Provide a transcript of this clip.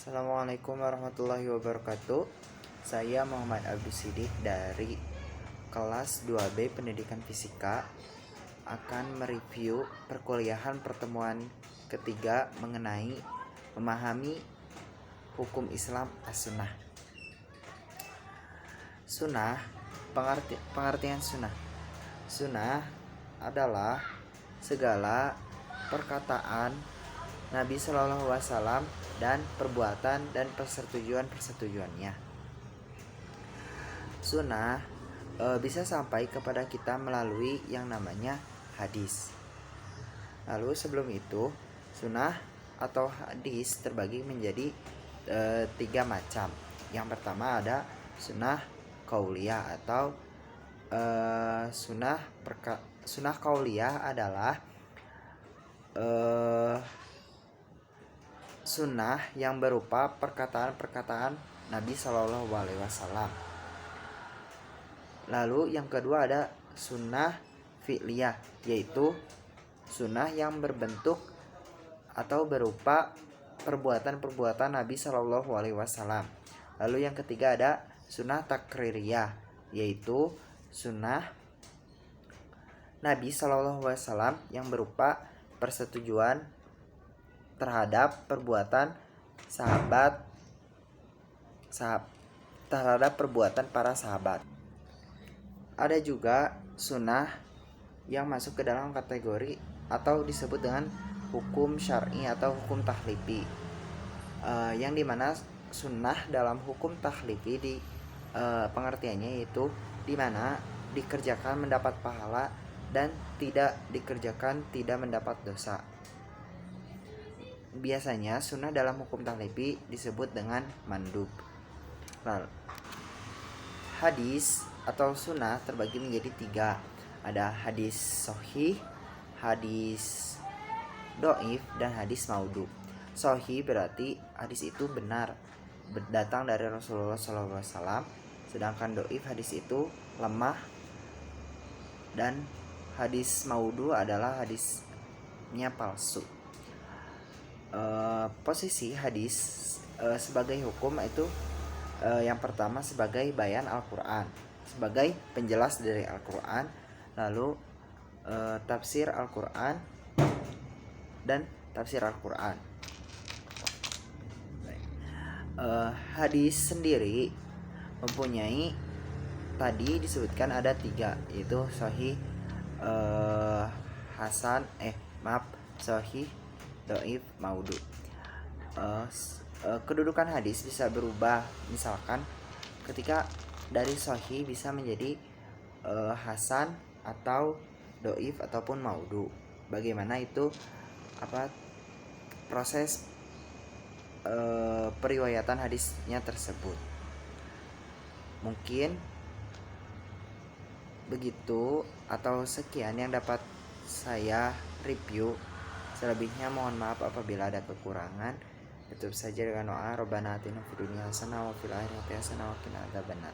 Assalamualaikum warahmatullahi wabarakatuh. Saya Muhammad Abdul Sidik dari kelas 2B Pendidikan Fisika akan mereview perkuliahan pertemuan ketiga mengenai memahami hukum Islam as-sunnah. Sunnah, pengertian sunnah. Sunnah adalah segala perkataan Nabi Shallallahu Alaihi Wasallam dan perbuatan dan persetujuannya. Sunnah bisa sampai kepada kita melalui yang namanya hadis. Lalu sebelum itu, sunnah atau hadis terbagi menjadi 3 macam. Yang pertama ada sunnah qauliyah atau sunnah qauliyah adalah sunnah yang berupa perkataan-perkataan Nabi Shallallahu Alaihi Wasallam. Lalu yang kedua ada sunnah fi'liyah, yaitu sunnah yang berbentuk atau berupa perbuatan-perbuatan Nabi Shallallahu Alaihi Wasallam. Lalu yang ketiga ada sunnah takririyah, yaitu sunnah Nabi Shallallahu Alaihi Wasallam yang berupa persetujuan terhadap perbuatan terhadap perbuatan para sahabat. Ada juga sunnah yang masuk ke dalam kategori atau disebut dengan hukum syar'i atau hukum tahlifi, yang dimana sunnah dalam hukum tahlifi di pengertiannya yaitu dimana dikerjakan mendapat pahala dan tidak dikerjakan tidak mendapat dosa. Biasanya sunnah dalam hukum tahlifi disebut dengan mandub. Lalu, hadis atau sunnah terbagi menjadi 3. Ada hadis sahih, hadis dhaif, dan hadis maudhu. Sahih berarti hadis itu benar, datang dari Rasulullah SAW. Sedangkan dhaif hadis itu lemah, dan hadis maudhu adalah hadisnya palsu. Posisi hadis sebagai hukum itu yang pertama sebagai bayan Al-Quran, sebagai penjelas dari Al-Quran, lalu tafsir Al-Quran dan tafsir Al-Quran. Hadis sendiri mempunyai tadi disebutkan ada 3, yaitu sahih, hasan, sahih, dhaif, maudhu. Kedudukan hadis bisa berubah, misalkan ketika dari sahih bisa menjadi hasan atau dhaif ataupun maudhu. Bagaimana itu proses periwayatan hadisnya tersebut. Mungkin begitu atau sekian yang dapat saya review. Selebihnya mohon maaf apabila ada kekurangan. Tutup saja dengan doa, Rabbana atina fid dunya hasanah wa fil akhirati hasanah wa qina adzabannar.